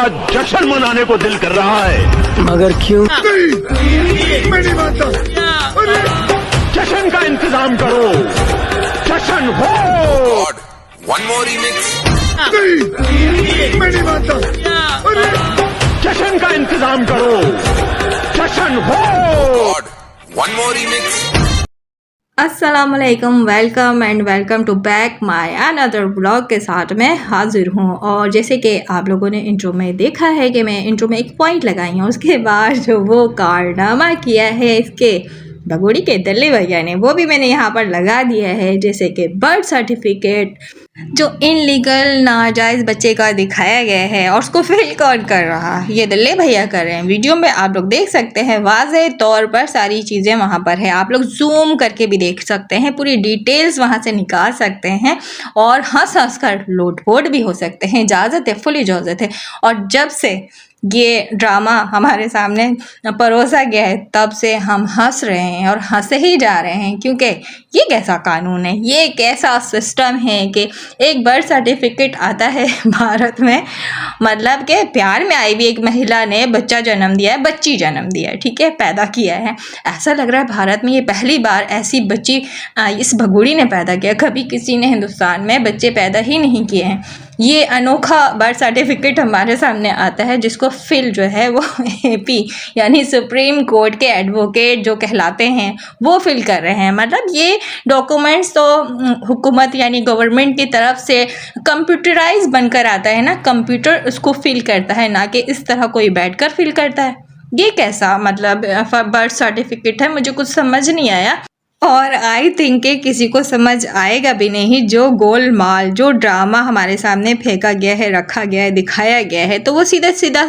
आज जश्न मनाने को दिल कर रहा है, मगर क्यों? मैं नहीं मानता। जश्न का इंतजाम करो, जश्न हो। One more remix. मैं नहीं मानता। जश्न का इंतजाम करो, जश्न हो। One more remix. अस्सलामुअलैकुम, welcome and welcome to back my another blog के साथ मैं हाजिर हूँ। और जैसे कि आप लोगों ने इंट्रो में देखा है कि मैं इंट्रो में एक पॉइंट लगाई हूँ, उसके बाद जो वो कारनामा किया है इसके भगोड़ी के दल्ले भैया ने, वो भी मैंने यहाँ पर लगा दिया है। जैसे कि बर्थ सर्टिफिकेट जो इनलीगल नाजायज़ बच्चे का दिखाया गया है और उसको फिल कौन कर रहा है, ये दल्ले भैया कर रहे हैं। वीडियो में आप लोग देख सकते हैं, वाज़े तौर पर सारी चीज़ें वहाँ पर है। आप लोग जूम करके भी देख सकते हैं, पूरी डिटेल्स वहाँ से निकाल सकते हैं और हंस हंस कर लोटपोट भी हो सकते हैं। इजाज़त है, फुल इजाज़त है। और जब से ये ड्रामा हमारे सामने परोसा गया है तब से हम हंस रहे हैं और हंसे ही जा रहे हैं, क्योंकि ये कैसा कानून है, ये कैसा सिस्टम है कि एक बर्थ सर्टिफिकेट आता है भारत में, मतलब कि प्यार में आई भी एक महिला ने बच्चा जन्म दिया है, बच्ची जन्म दिया है, ठीक है, पैदा किया है। ऐसा लग रहा है भारत में ये पहली बार ऐसी बच्ची इस भगोड़ी ने पैदा किया। कभी किसी ने हिंदुस्तान में बच्चे पैदा ही नहीं किए हैं। ये अनोखा बर्थ सर्टिफिकेट हमारे सामने आता है, जिसको फिल जो है वो एपी यानी सुप्रीम कोर्ट के एडवोकेट जो कहलाते हैं वो फिल कर रहे हैं। मतलब ये डॉक्यूमेंट्स तो हुकूमत यानी गवर्नमेंट की तरफ से कंप्यूटराइज बनकर आता है ना, कंप्यूटर उसको फिल करता है, ना कि इस तरह कोई बैठकर फिल करता है। ये कैसा मतलब बर्थ सर्टिफिकेट है, मुझे कुछ समझ नहीं आया। और आई थिंक कि किसी को समझ आएगा भी नहीं। जो गोलमाल, जो ड्रामा हमारे सामने फेंका गया है, रखा गया है, दिखाया गया है, तो वो सीधा सीधा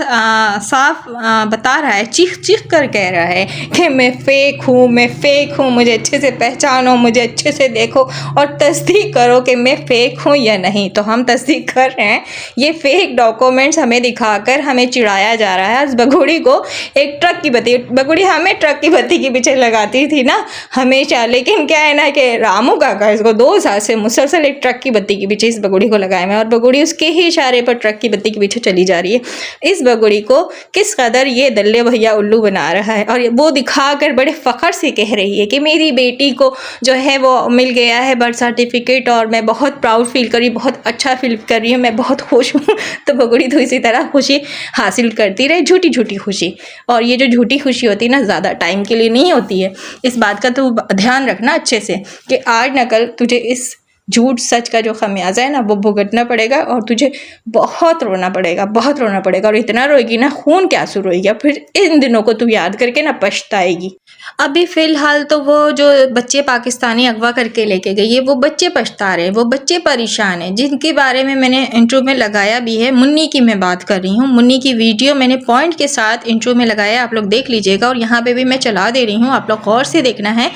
साफ बता रहा है, चीख चीख कर कह रहा है कि मैं फ़ेक हूँ, मैं फ़ेक हूँ, मुझे अच्छे से पहचानो, मुझे अच्छे से देखो और तस्दीक करो कि मैं फ़ेक हूँ या नहीं। तो हम तस्दीक कर रहे हैं। ये फ़ेक डॉक्यूमेंट्स हमें दिखाकर हमें चिढ़ाया जा रहा है। उस बगुड़ी को एक ट्रक की बत्ती, बगुड़ी हमें ट्रक की बत्ती के पीछे लगाती थी ना हमेशा, लेकिन क्या है ना कि रामू काका इसको 2 साल से मुसलसल एक ट्रक की बत्ती के पीछे इस बगुड़ी को लगाए हुए हैं और बगुड़ी उसके ही इशारे पर ट्रक की बत्ती के पीछे चली जा रही है। इस बगुड़ी को किस कदर ये दल्ले भैया उल्लू बना रहा है और वो दिखाकर बड़े फ़ख्र से कह रही है कि मेरी बेटी को जो है वो मिल गया है बर्थ सर्टिफिकेट और मैं बहुत प्राउड फील कर रही हूँ, बहुत अच्छा फील कर रही हूँ, मैं बहुत खुश हूँ। तो बगुड़ी तो इसी तरह खुशी हासिल करती रहे, झूठी झूठी खुशी। और ये जो झूठी खुशी होती है ना, ज़्यादा टाइम के लिए नहीं होती है। इस बात का तो ध्यान रखना अच्छे से कि आज न कल तुझे इस झूठ सच का जो खमियाजा है ना वो भुगतना पड़ेगा और तुझे बहुत रोना पड़ेगा, बहुत रोना पड़ेगा। और इतना रोएगी ना, खून के आंसू रोएगी, फिर इन दिनों को तू याद करके ना पछताएगी। अभी फ़िलहाल तो वो जो बच्चे पाकिस्तानी अगवा करके लेके गई है, वो बच्चे पछता रहे हैं, वो बच्चे परेशान हैं, जिनके बारे में मैंने इंट्रो में लगाया भी है। मुन्नी की मैं बात कर रही हूँ। मुन्नी की वीडियो मैंने पॉइंट के साथ इंट्रो में लगाया, आप लोग देख लीजिएगा। और यहाँ पे भी मैं चला दे रही हूँ, आप लोग गौर से देखना है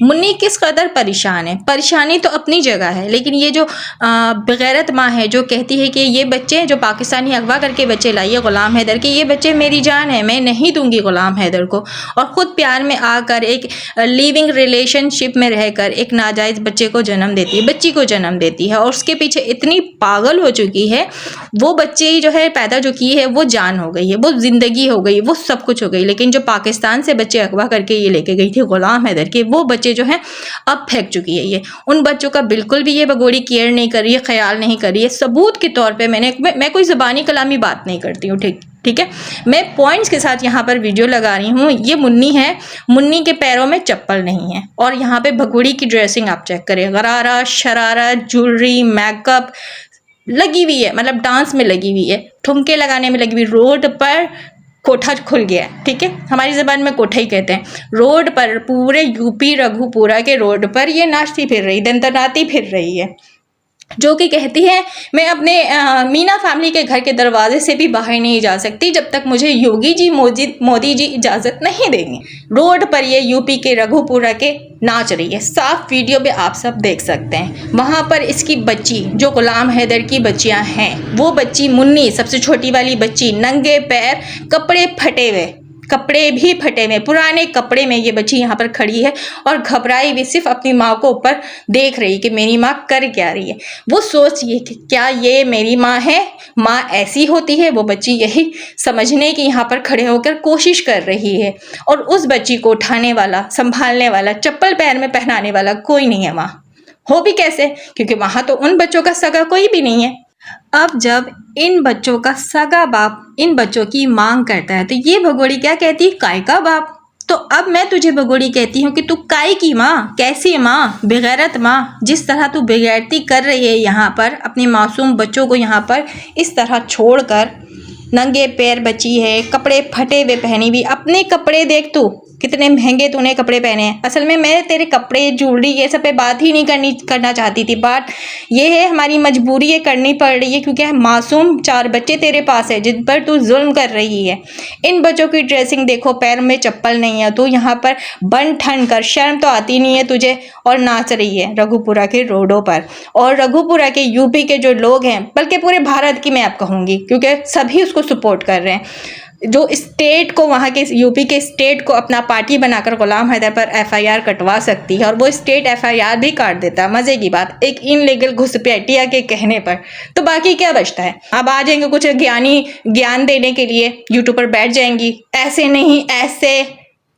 मुन्नी किस कदर परेशान है। परेशानी तो अपनी जगह है, लेकिन ये जो बेगैरत माँ है जो कहती है कि ये बच्चे जो पाकिस्तानी अगवा करके बच्चे लाइए ग़ुलाम हैदर के, ये बच्चे मेरी जान है, मैं नहीं दूंगी ग़ुलाम हैदर को। और ख़ुद प्यार में आकर एक लिविंग रिलेशनशिप में रहकर एक नाजायज़ बच्चे को जन्म देती है, बच्ची को जन्म देती है और उसके पीछे इतनी पागल हो चुकी है। वो बच्ची जो है पैदा जो की है वो जान हो गई है, वो ज़िंदगी हो गई, वो सब कुछ हो गई। लेकिन जो पाकिस्तान से बच्चे अगवा करके ये लेके गई थी ग़ुलाम हैदर के, वो बच्चे जो हैं अब फेंक चुकी है। ये उन बच्चों का बिल्कुल भी ये बगोड़ी केयर नहीं कर रही है, ख्याल नहीं कर रही है। सबूत के तौर पे मैं कोई ज़बानी कलामी बात नहीं करती हूँ, ठीक है। मैं पॉइंट्स के साथ यहाँ पर वीडियो लगा रही हूँ। ये मुन्नी है, मुन्नी के पैरों में चप्पल नहीं है और यहाँ पे भगोड़ी की ड्रेसिंग आप चेक करें, गरारा शरारा ज्वेलरी मेकअप लगी हुई है, मतलब डांस में लगी हुई है, ठुमके लगाने में लगी हुई। रोड पर कोठा खुल गया है, ठीक है, हमारी ज़बान में कोठा ही कहते हैं। रोड पर पूरे यूपी रघुपुरा के रोड पर ये नाचती फिर रही, दंदनाती फिर रही है, जो कि कहती है मैं अपने मीना फैमिली के घर के दरवाजे से भी बाहर नहीं जा सकती जब तक मुझे योगी जी मोदी जी इजाज़त नहीं देंगे। रोड पर ये यूपी के रघुपुरा के नाच रही है, साफ वीडियो पे आप सब देख सकते हैं। वहाँ पर इसकी बच्ची जो ग़ुलाम हैदर की बच्चियाँ हैं, वो बच्ची मुन्नी सबसे छोटी वाली बच्ची, नंगे पैर, कपड़े फटे हुए, कपड़े भी फटे हुए, पुराने कपड़े में ये बच्ची यहाँ पर खड़ी है और घबराई हुई सिर्फ अपनी माँ को ऊपर देख रही कि मेरी माँ कर क्या रही है। वो सोच रही है कि क्या ये मेरी माँ है, माँ ऐसी होती है। वो बच्ची यही समझने की यहाँ पर खड़े होकर कोशिश कर रही है और उस बच्ची को उठाने वाला, संभालने वाला, चप्पल पैर में पहनाने वाला कोई नहीं है वहाँ। हो भी कैसे, क्योंकि वहाँ तो उन बच्चों का सगा कोई भी नहीं है। अब जब इन बच्चों का सगा बाप इन बच्चों की मांग करता है तो ये भगोड़ी क्या कहती है, काय का बाप। तो अब मैं तुझे भगोड़ी कहती हूँ कि तू काय की माँ, कैसी माँ, बेगैरत माँ। जिस तरह तू बेगैरती कर रही है यहाँ पर अपने मासूम बच्चों को यहाँ पर इस तरह छोड़कर, नंगे पैर बची है, कपड़े फटे हुए पहनी हुई। अपने कपड़े देख तू, कितने महंगे तूने कपड़े पहने हैं। असल में मैं तेरे कपड़े, ज्वेलरी ये सब पे बात ही नहीं करना चाहती थी। बात ये है हमारी मजबूरी है, करनी पड़ रही है क्योंकि मासूम 4 बच्चे तेरे पास है जिन पर तू जुल्म कर रही है। इन बच्चों की ड्रेसिंग देखो, पैर में चप्पल नहीं है, तू यहाँ पर बन ठन कर, शर्म तो आती नहीं है तुझे, और नाच रही है रघुपुरा के रोडों पर। और रघुपुरा के यूपी के जो लोग हैं, बल्कि पूरे भारत की मैं आप कहूँगी, क्योंकि सभी उसको सपोर्ट कर रहे हैं, जो स्टेट को, वहाँ के यूपी के स्टेट को अपना पार्टी बनाकर गुलाम हैदर पर FIR कटवा सकती है और वो स्टेट FIR भी काट देता है। मज़े की बात, एक इनलीगल घुसपैठिया के कहने पर। तो बाकी क्या बचता है, अब आ जाएंगे कुछ ज्ञान देने के लिए, यूट्यूब पर बैठ जाएंगी, ऐसे नहीं ऐसे।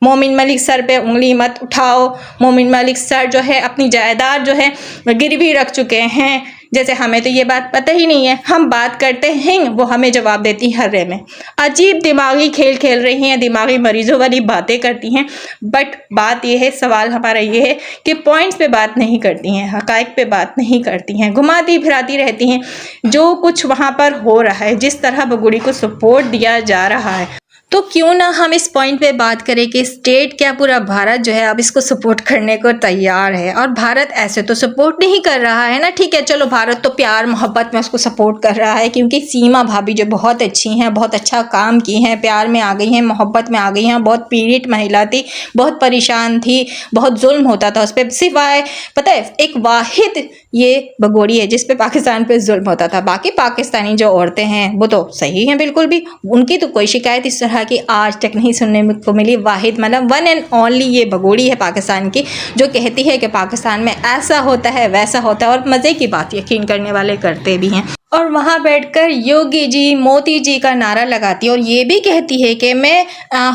मोमिन मलिक सर पे उंगली मत उठाओ। मोमिन मलिक सर जो है अपनी जायदाद जो है गिरवी रख चुके हैं, जैसे हमें तो ये बात पता ही नहीं है। हम बात करते हैं, वो हमें जवाब देती हर रे में। अजीब दिमागी खेल खेल रही हैं, दिमागी मरीजों वाली बातें करती हैं। बट बात ये है, सवाल हमारा ये है कि पॉइंट्स पे बात नहीं करती हैं, हकायक पे बात नहीं करती हैं, घुमाती फिराती रहती हैं। जो कुछ वहाँ पर हो रहा है, जिस तरह बगुड़ी को सपोर्ट दिया जा रहा है, तो क्यों ना हम इस पॉइंट पे बात करें कि स्टेट क्या पूरा भारत जो है अब इसको सपोर्ट करने को तैयार है। और भारत ऐसे तो सपोर्ट नहीं कर रहा है ना, ठीक है चलो, भारत तो प्यार मोहब्बत में उसको सपोर्ट कर रहा है क्योंकि सीमा भाभी जो बहुत अच्छी हैं, बहुत अच्छा काम की हैं, प्यार में आ गई हैं, मोहब्बत में आ गई हैं। बहुत पीड़ित महिला थी, बहुत परेशान थी, बहुत जुल्म होता था उस पर। सिवाय पता है एक वाहिद ये भगोड़ी है जिस पे पाकिस्तान पे जुल्म होता था। बाकी पाकिस्तानी जो औरतें हैं वो तो सही हैं बिल्कुल भी, उनकी तो कोई शिकायत इस तरह की आज तक नहीं सुनने को मिली। वाहिद मतलब वन एंड ओनली ये भगोड़ी है पाकिस्तान की, जो कहती है कि पाकिस्तान में ऐसा होता है वैसा होता है, और मज़े की बात यकीन करने वाले करते भी हैं। और वहाँ बैठकर योगी जी मोदी जी का नारा लगाती है और ये भी कहती है कि मैं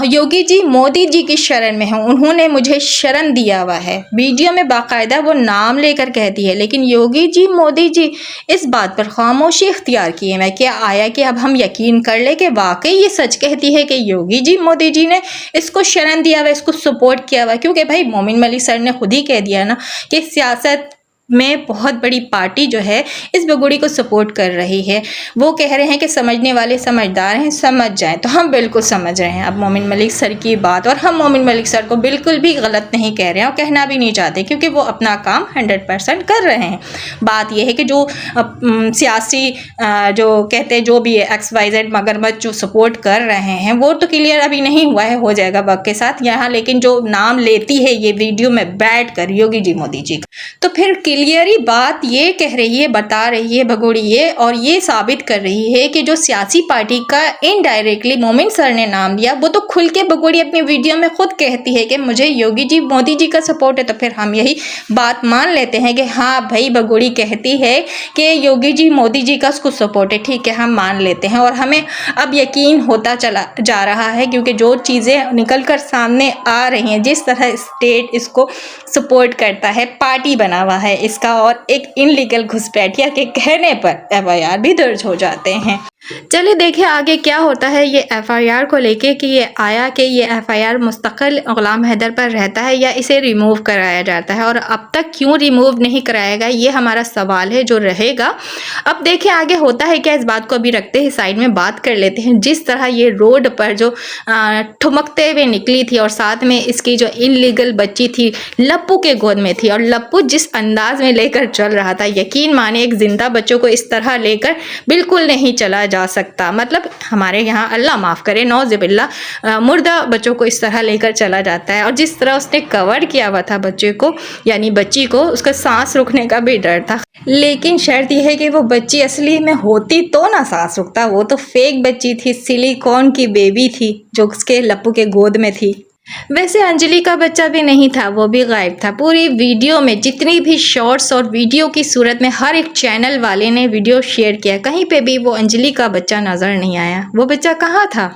योगी जी मोदी जी की शरण में हूँ, उन्होंने मुझे शरण दिया हुआ है। वीडियो में बाकायदा वो नाम लेकर कहती है, लेकिन योगी जी मोदी जी इस बात पर खामोशी इख्तियार किए। मैं क्या आया कि अब हम यकीन कर ले कि वाकई ये सच कहती है कि योगी जी मोदी जी ने इसको शरण दिया हुआ, इसको सपोर्ट किया हुआ। क्योंकि भाई मोमिन मलिक सर ने खुद ही कह दिया ना कि सियासत में बहुत बड़ी पार्टी जो है इस बगुड़ी को सपोर्ट कर रही है। वो कह रहे हैं कि समझने वाले समझदार हैं, समझ जाएं। तो हम बिल्कुल समझ रहे हैं अब मोमिन मलिक सर की बात, और हम मोमिन मलिक सर को बिल्कुल भी गलत नहीं कह रहे हैं और कहना भी नहीं चाहते, क्योंकि वो अपना काम 100% कर रहे हैं। बात यह है कि जो सियासी जो कहते हैं जो भी है XYZ मगरमच्छ जो सपोर्ट कर रहे हैं, वो तो क्लियर अभी नहीं हुआ है, हो जाएगा वक्त के साथ यहाँ। लेकिन जो नाम लेती है ये वीडियो में बैठ कर योगी जी मोदी जी, तो फिर क्लियरी बात ये कह रही है, बता रही है भगोड़ी ये, और ये साबित कर रही है कि जो सियासी पार्टी का इनडायरेक्टली मोमिन सर ने नाम लिया, वो तो खुल के भगोड़ी अपनी वीडियो में खुद कहती है कि मुझे योगी जी मोदी जी का सपोर्ट है। तो फिर हम यही बात मान लेते हैं कि हाँ भाई भगोड़ी कहती है कि योगी जी मोदी जी का उसको सपोर्ट है, ठीक है हम मान लेते हैं। और हमें अब यकीन होता चला जा रहा है क्योंकि जो चीज़ें निकल कर सामने आ रही हैं, जिस तरह स्टेट इसको सपोर्ट करता है, पार्टी बना हुआ है इसका, और एक इनलीगल घुसपैठिया के कहने पर FIR भी दर्ज हो जाते हैं। चलिए देखिए आगे क्या होता है ये FIR को लेके, कि ये आया कि ये FIR मुस्तकिल गुलाम हैदर पर रहता है या इसे रिमूव कराया जाता है, और अब तक क्यों रिमूव नहीं कराएगा ये हमारा सवाल है जो रहेगा। अब देखिए आगे होता है क्या, इस बात को अभी रखते हैं साइड में, बात कर लेते हैं। जिस तरह ये रोड पर जो ठुमकते हुए निकली थी और साथ में इसकी जो इनलीगल बच्ची थी लप्पू के गोद में थी, और लप्पू जिस अंदाज में लेकर चल रहा था, यकीन माने एक जिंदा बच्चों को इस तरह लेकर बिल्कुल नहीं चला जा जा सकता। मतलब हमारे यहाँ अल्लाह माफ़ करे नौज़ुबिल्लाह मुर्दा बच्चों को इस तरह लेकर चला जाता है। और जिस तरह उसने कवर किया हुआ था बच्चे को यानी बच्ची को, उसका सांस रुकने का भी डर था। लेकिन शर्त यह है कि वो बच्ची असली में होती तो ना सांस रुकता, वो तो फेक बच्ची थी, सिलिकॉन की बेबी थी जो उसके लप्पू के गोद में थी। वैसे अंजलि का बच्चा भी नहीं था, वो भी गायब था। पूरी वीडियो में जितनी भी शॉर्ट्स और वीडियो की सूरत में हर एक चैनल वाले ने वीडियो शेयर किया, कहीं पे भी वो अंजलि का बच्चा नज़र नहीं आया। वो बच्चा कहाँ था?